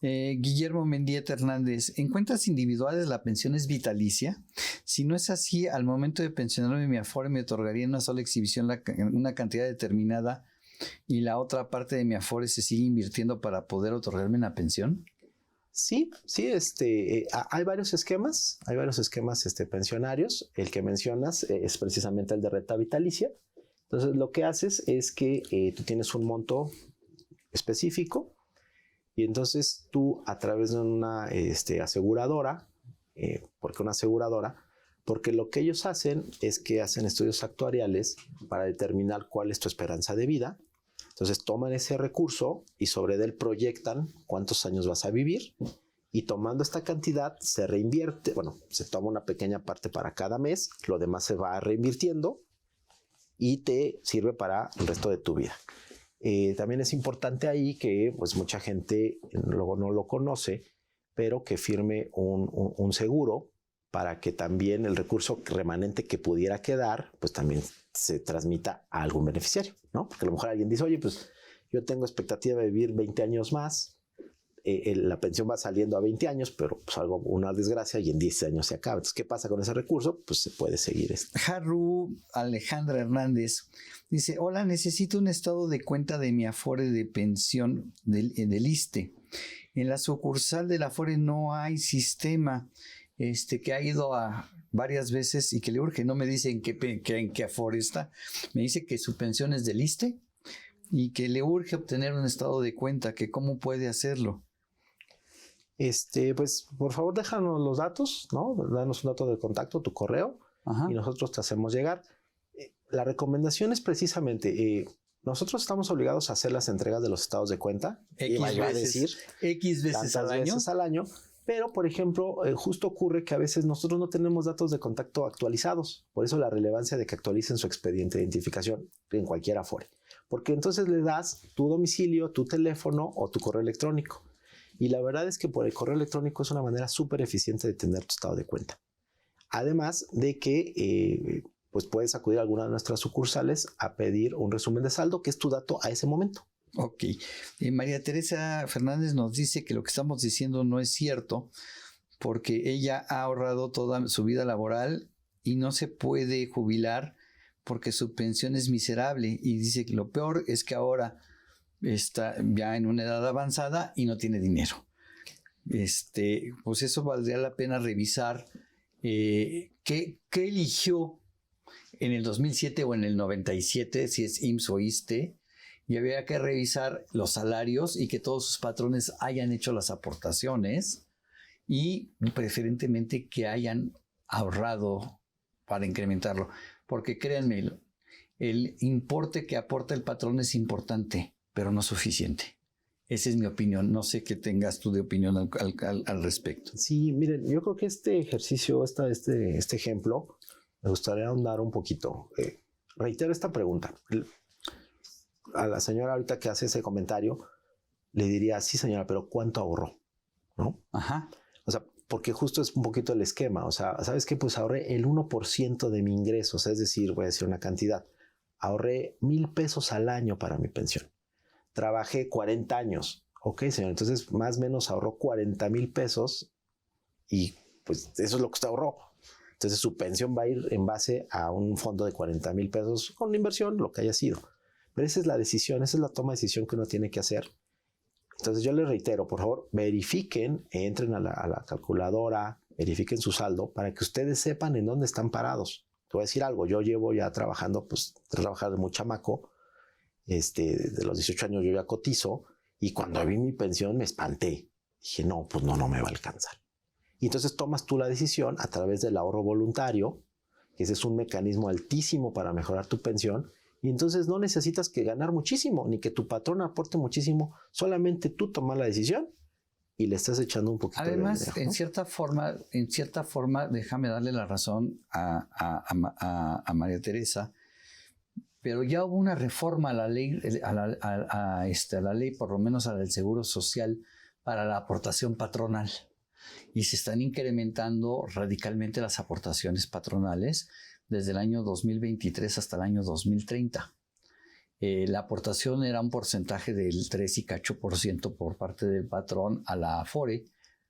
Guillermo Mendieta Hernández, ¿en cuentas individuales la pensión es vitalicia? Si no es así, al momento de pensionarme mi Afore me otorgaría en una sola exhibición una cantidad determinada y la otra parte de mi Afore se sigue invirtiendo para poder otorgarme una pensión. Sí, hay varios esquemas, pensionarios. El que mencionas es precisamente el de renta vitalicia. Entonces, lo que haces es que tú tienes un monto específico y entonces tú a través de una aseguradora, ¿por qué una aseguradora? Porque lo que ellos hacen es que hacen estudios actuariales para determinar cuál es tu esperanza de vida. Entonces toman ese recurso y sobre él proyectan cuántos años vas a vivir y tomando esta cantidad se reinvierte, se toma una pequeña parte para cada mes, lo demás se va reinvirtiendo y te sirve para el resto de tu vida. También es importante ahí que pues mucha gente luego no lo conoce, pero que firme un seguro para que también el recurso remanente que pudiera quedar, pues también se transmita a algún beneficiario, ¿no? Porque a lo mejor alguien dice, oye, pues yo tengo expectativa de vivir 20 años más, la pensión va saliendo a 20 años, pero pues una desgracia y en 10 años se acaba. Entonces, ¿qué pasa con ese recurso? Pues se puede seguir esto. Haru Alejandra Hernández dice, hola, necesito un estado de cuenta de mi Afore de pensión del ISSSTE. En la sucursal del Afore no hay sistema, que ha ido a varias veces y que le urge, no me dice en qué Afore está, me dice que su pensión es del ISSSTE y que le urge obtener un estado de cuenta, que cómo puede hacerlo. Pues por favor déjanos los datos, ¿no? Danos un dato de contacto, tu correo, y nosotros te hacemos llegar. La recomendación es precisamente, nosotros estamos obligados a hacer las entregas de los estados de cuenta. X veces al año. Pero, por ejemplo, justo ocurre que a veces nosotros no tenemos datos de contacto actualizados. Por eso la relevancia de que actualicen su expediente de identificación en cualquier Afore. Porque entonces le das tu domicilio, tu teléfono o tu correo electrónico. Y la verdad es que por el correo electrónico es una manera súper eficiente de tener tu estado de cuenta. Además de que pues puedes acudir a alguna de nuestras sucursales a pedir un resumen de saldo, que es tu dato a ese momento. Ok. María Teresa Fernández nos dice que lo que estamos diciendo no es cierto porque ella ha ahorrado toda su vida laboral y no se puede jubilar porque su pensión es miserable. Y dice que lo peor es que ahora está ya en una edad avanzada y no tiene dinero. Pues eso valdría la pena revisar qué eligió en el 2007 o en el 97, si es IMSS o ISSSTE, y había que revisar los salarios y que todos sus patrones hayan hecho las aportaciones y preferentemente que hayan ahorrado para incrementarlo. Porque créanme, el importe que aporta el patrón es importante, pero no suficiente. Esa es mi opinión. No sé qué tengas tú de opinión al respecto. Sí, miren, yo creo que este ejercicio, este ejemplo, me gustaría ahondar un poquito. Reitero esta pregunta. A la señora ahorita que hace ese comentario, le diría, sí señora, pero ¿cuánto ahorró? ¿No? Ajá. O sea, porque justo es un poquito el esquema. O sea, ¿sabes qué? Pues ahorré el 1% de mi ingreso. O sea, es decir, voy a decir una cantidad. Ahorré 1,000 pesos al año para mi pensión. Trabajé 40 años. Ok, señor. Entonces, más o menos ahorró 40,000 pesos y pues eso es lo que usted ahorró. Entonces, su pensión va a ir en base a un fondo de 40,000 pesos con inversión, lo que haya sido. Pero esa es la decisión, esa es la toma de decisión que uno tiene que hacer. Entonces, yo les reitero, por favor, verifiquen, entren a la calculadora, verifiquen su saldo para que ustedes sepan en dónde están parados. Te voy a decir algo, yo llevo ya trabajando, pues, trabajar de muy chamaco. De los 18 años yo ya cotizo y cuando vi mi pensión me espanté. Dije, no, pues no me va a alcanzar. Y entonces tomas tú la decisión a través del ahorro voluntario, que ese es un mecanismo altísimo para mejorar tu pensión. Y entonces no necesitas que ganar muchísimo, ni que tu patrón aporte muchísimo. Solamente tú tomas la decisión y le estás echando un poquito Además, de dinero, ¿no? en cierta forma, déjame darle la razón a María Teresa, pero ya hubo una reforma a la ley, a la ley, por lo menos a la del Seguro Social, para la aportación patronal. Y se están incrementando radicalmente las aportaciones patronales desde el año 2023 hasta el año 2030. La aportación era un porcentaje del 3 y cacho % por parte del patrón a la Afore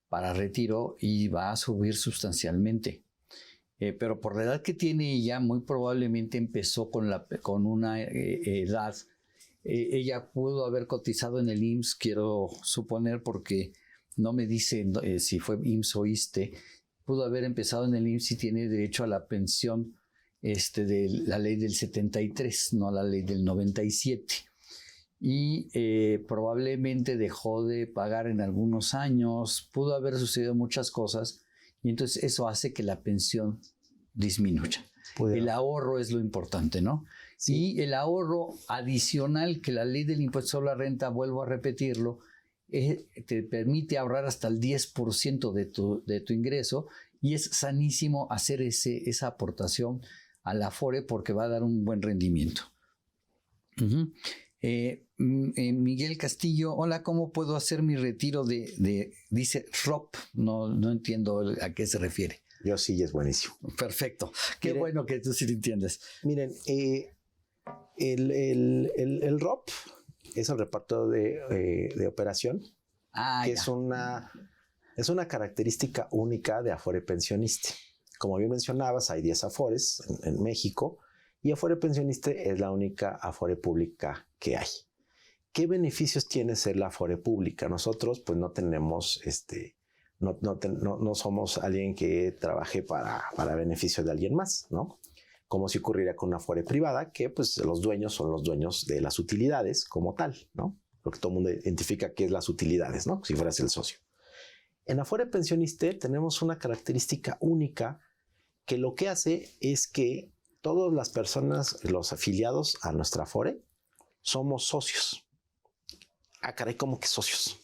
para retiro y va a subir sustancialmente. Pero por la edad que tiene ella, muy probablemente empezó con una edad. Ella pudo haber cotizado en el IMSS, quiero suponer, porque no me dice si fue IMSS o ISSSTE. Pudo haber empezado en el IMSS y tiene derecho a la pensión de la ley del 73, no la ley del 97. Y probablemente dejó de pagar en algunos años, pudo haber sucedido muchas cosas, y entonces eso hace que la pensión disminuya. El ahorro es lo importante, ¿no? Sí. Y el ahorro adicional que la ley del impuesto sobre la renta, vuelvo a repetirlo, te permite ahorrar hasta el 10% de tu ingreso, y es sanísimo hacer esa aportación a la Afore porque va a dar un buen rendimiento. Uh-huh. Miguel Castillo, hola, ¿cómo puedo hacer mi retiro dice ROP? No entiendo a qué se refiere. Yo sí, es buenísimo. Perfecto. Qué bueno que tú sí lo entiendes. Miren, el ROP es el reparto de operación, que es una característica única de Afore Pensioniste. Como bien mencionabas, hay 10 Afores en México, y Afore Pensioniste es la única Afore pública que hay. ¿Qué beneficios tiene ser la Afore pública? Nosotros pues no tenemos no somos alguien que trabaje para beneficio de alguien más, ¿no? Como si ocurriera con una Afore privada, que pues los dueños son los dueños de las utilidades como tal, ¿no? Porque todo el mundo identifica qué es las utilidades, ¿no? Si fueras el socio. En Afore Pensioniste tenemos una característica única que lo que hace es que todas las personas, los afiliados a nuestra Afore, somos socios. Ah, caray, ¿cómo que socios?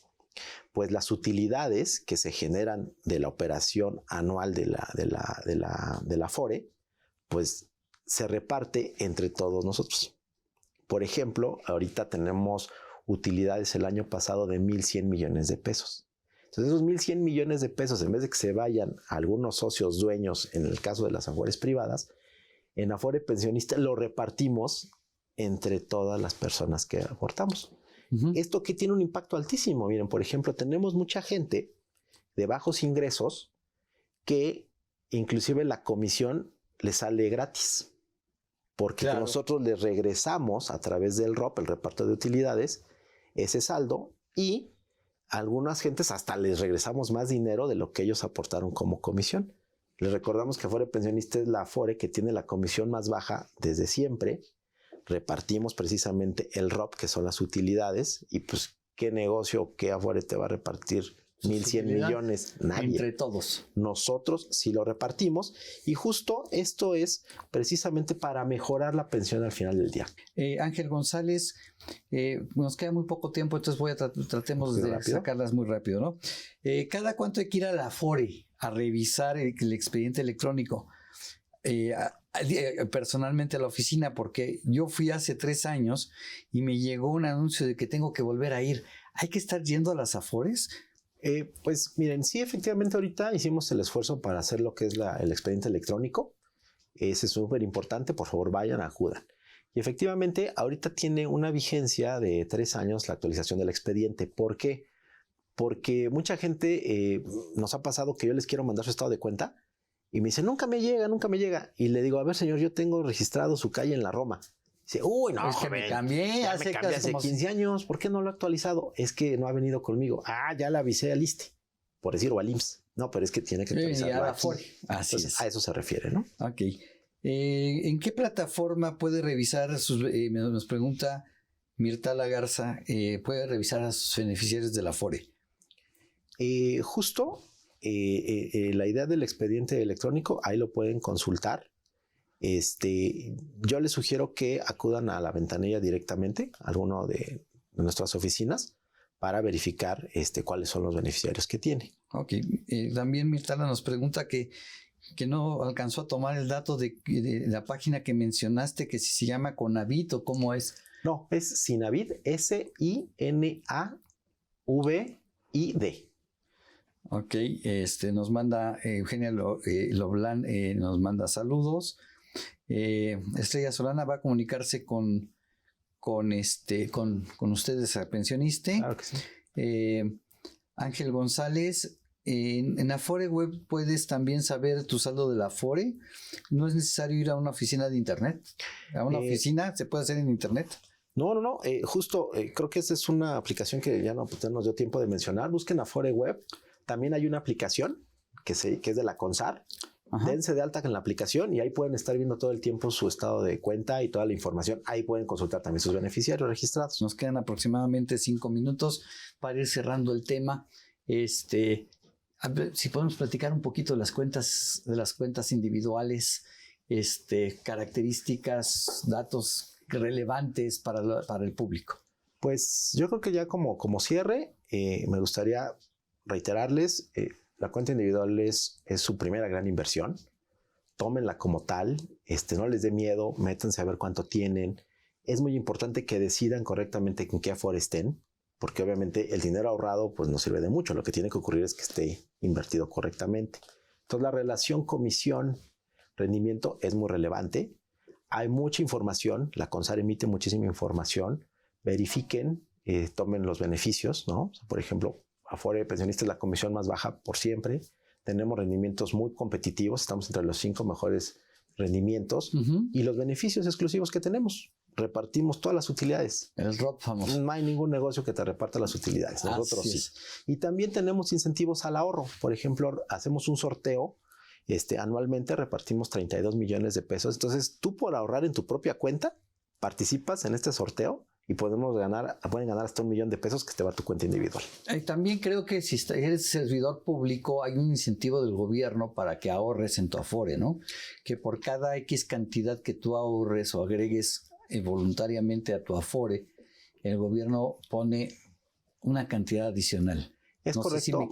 Pues las utilidades que se generan de la operación anual de la Afore, pues se reparte entre todos nosotros. Por ejemplo, ahorita tenemos utilidades el año pasado de 1,100 millones de pesos. Entonces, esos 1,100 millones de pesos, en vez de que se vayan a algunos socios dueños, en el caso de las Afores privadas, en Afore Pensionista lo repartimos entre todas las personas que aportamos. Uh-huh. Esto que tiene un impacto altísimo. Miren, por ejemplo, tenemos mucha gente de bajos ingresos que inclusive la comisión les sale gratis. Porque claro, nosotros les regresamos a través del ROP, el reparto de utilidades, ese saldo, y a algunas gentes hasta les regresamos más dinero de lo que ellos aportaron como comisión. Les recordamos que Afore Pensionista es la Afore que tiene la comisión más baja desde siempre. Repartimos precisamente el ROP, que son las utilidades, y pues ¿qué negocio, qué Afore te va a repartir 1,100 millones? Nadie. Entre todos. Nosotros sí lo repartimos, y justo esto es precisamente para mejorar la pensión al final del día. Ángel González, nos queda muy poco tiempo, entonces tratemos de sacarlas muy rápido, ¿no? ¿Cada cuánto hay que ir a la Afore a revisar el expediente electrónico? Personalmente a la oficina, porque yo fui hace 3 años y me llegó un anuncio de que tengo que volver a ir. ¿Hay que estar yendo a las Afores? Pues miren, sí, efectivamente ahorita hicimos el esfuerzo para hacer lo que es el expediente electrónico. Ese es súper importante, por favor vayan, acudan. Y efectivamente ahorita tiene una vigencia de 3 años la actualización del expediente. ¿Por qué? Porque mucha gente nos ha pasado que yo les quiero mandar su estado de cuenta y me dice, nunca me llega. Y le digo, a ver, señor, yo tengo registrado su calle en la Roma. Dice, uy, no, es que me cambié hace 15 años. ¿Por qué no lo he actualizado? Es que no ha venido conmigo. Ah, ya le avisé al ISSSTE, por decir, o al IMSS. No, pero es que tiene que actualizarlo aquí. Así es. A eso se refiere, ¿no? Ok. ¿En qué plataforma puede revisar nos pregunta Mirtala Garza, puede revisar a sus beneficiarios de la Afore? Justo la idea del expediente electrónico, ahí lo pueden consultar. Yo les sugiero que acudan a la ventanilla directamente, a alguno de nuestras oficinas, para verificar cuáles son los beneficiarios que tiene. Ok. También Mirtala nos pregunta que no alcanzó a tomar el dato de la página que mencionaste, que si se llama Conavit o cómo es. No, es Sinavit, SINAVID. Ok, nos manda Eugenia Loblán, nos manda saludos. Estrella Solana va a comunicarse con ustedes a Pensioniste. Claro que sí. Ángel González, en Afore Web puedes también saber tu saldo de la Afore. No es necesario ir a una oficina de internet. A una oficina se puede hacer en internet. No. Justo creo que esta es una aplicación que ya no nos dio tiempo de mencionar. Busquen Afore Web. También hay una aplicación que es de la CONSAR, Ajá. Dense de alta en la aplicación y ahí pueden estar viendo todo el tiempo su estado de cuenta y toda la información. Ahí pueden consultar también sus beneficiarios registrados. Nos quedan aproximadamente 5 minutos para ir cerrando el tema. A ver, si podemos platicar un poquito de las cuentas individuales, características, datos relevantes para el público. Pues yo creo que ya como cierre, me gustaría reiterarles, la cuenta individual es su primera gran inversión. Tómenla como tal, no les dé miedo, métanse a ver cuánto tienen. Es muy importante que decidan correctamente en qué Afore estén, porque obviamente el dinero ahorrado pues no sirve de mucho. Lo que tiene que ocurrir es que esté invertido correctamente. Entonces la relación comisión-rendimiento es muy relevante. Hay mucha información, la CONSAR emite muchísima información. Verifiquen, tomen los beneficios, ¿no? O sea, por ejemplo, Afore de pensionistas es la comisión más baja por siempre. Tenemos rendimientos muy competitivos, estamos entre los 5 mejores rendimientos. Y los beneficios exclusivos que tenemos. Repartimos todas las utilidades. El ROP famoso. No hay ningún negocio que te reparta las utilidades. Nosotros sí. Y también tenemos incentivos al ahorro. Por ejemplo, hacemos un sorteo. Anualmente repartimos 32 millones de pesos. Entonces, tú por ahorrar en tu propia cuenta, participas en este sorteo y pueden ganar hasta 1 millón de pesos que te va a tu cuenta individual. También creo que si eres servidor público, hay un incentivo del gobierno para que ahorres en tu Afore, ¿no? Que por cada X cantidad que tú ahorres o agregues voluntariamente a tu Afore, el gobierno pone una cantidad adicional. Es correcto.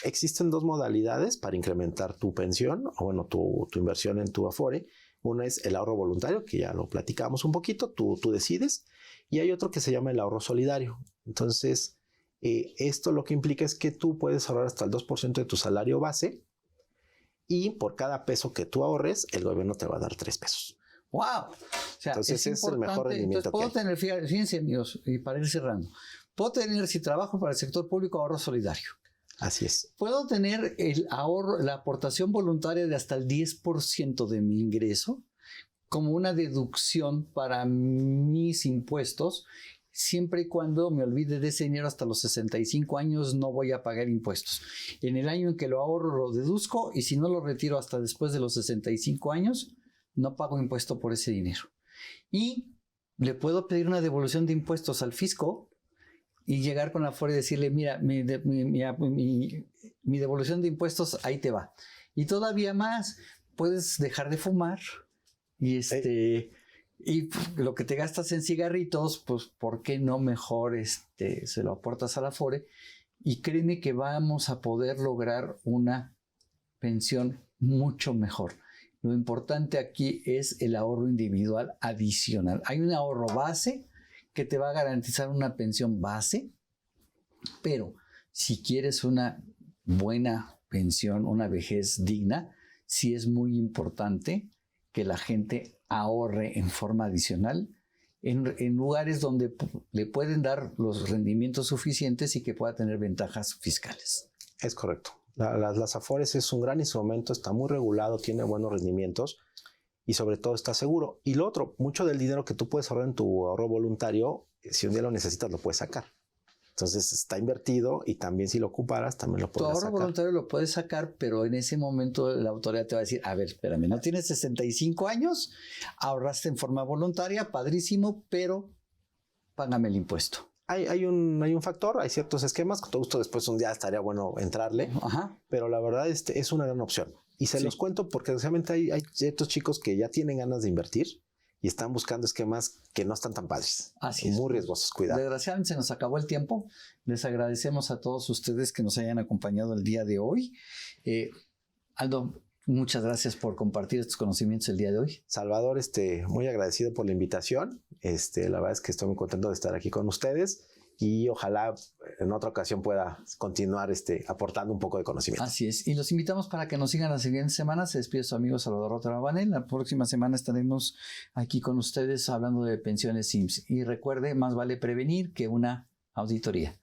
Existen 2 modalidades para incrementar tu pensión o tu inversión en tu Afore. Una es el ahorro voluntario, que ya lo platicamos un poquito, tú decides. Y hay otro que se llama el ahorro solidario. Entonces, esto lo que implica es que tú puedes ahorrar hasta el 2% de tu salario base y por cada peso que tú ahorres, el gobierno te va a dar 3 pesos. ¡Wow! O sea, entonces es el mejor rendimiento que hay. Puedo tener, fíjense amigos, y para ir cerrando, puedo tener, si trabajo para el sector público, ahorro solidario. Así es. Puedo tener el ahorro, la aportación voluntaria de hasta el 10% de mi ingreso como una deducción para mis impuestos, siempre y cuando me olvide de ese dinero hasta los 65 años no voy a pagar impuestos. En el año en que lo ahorro lo deduzco y si no lo retiro hasta después de los 65 años, no pago impuesto por ese dinero. Y le puedo pedir una devolución de impuestos al fisco y llegar con la Afore y decirle, mira, mi devolución de impuestos ahí te va. Y todavía más, puedes dejar de fumar y y lo que te gastas en cigarritos, pues ¿por qué no mejor se lo aportas a la Afore? Y créeme que vamos a poder lograr una pensión mucho mejor. Lo importante aquí es el ahorro individual adicional. Hay un ahorro base que te va a garantizar una pensión base, pero si quieres una buena pensión, una vejez digna, sí es muy importante que la gente ahorre en forma adicional en lugares donde le pueden dar los rendimientos suficientes y que pueda tener ventajas fiscales. Es correcto. Las Afores es un gran instrumento, está muy regulado, tiene buenos rendimientos y sobre todo está seguro. Y lo otro, mucho del dinero que tú puedes ahorrar en tu ahorro voluntario, si un día lo necesitas, lo puedes sacar. Entonces está invertido y también si lo ocuparas, también lo puedes sacar. Tu ahorro voluntario lo puedes sacar, pero en ese momento la autoridad te va a decir, a ver, espérame, ¿no tienes 65 años? Ahorraste en forma voluntaria, padrísimo, pero págame el impuesto. Hay un factor, hay ciertos esquemas, con todo gusto después un día estaría bueno entrarle, pero la verdad es una gran opción. Y se los cuento porque desgraciadamente hay ciertos chicos que ya tienen ganas de invertir y están buscando esquemas que no están tan padres. Así es. Muy riesgosos, cuidado. Desgraciadamente se nos acabó el tiempo. Les agradecemos a todos ustedes que nos hayan acompañado el día de hoy. Aldo, muchas gracias por compartir estos conocimientos el día de hoy. Salvador, muy agradecido por la invitación. La verdad es que estoy muy contento de estar aquí con ustedes y ojalá en otra ocasión pueda continuar aportando un poco de conocimiento. Así es. Y los invitamos para que nos sigan la siguiente semana. Se despide su amigo Salvador Rotarabanel. La próxima semana estaremos aquí con ustedes hablando de pensiones IMSS. Y recuerde, más vale prevenir que una auditoría.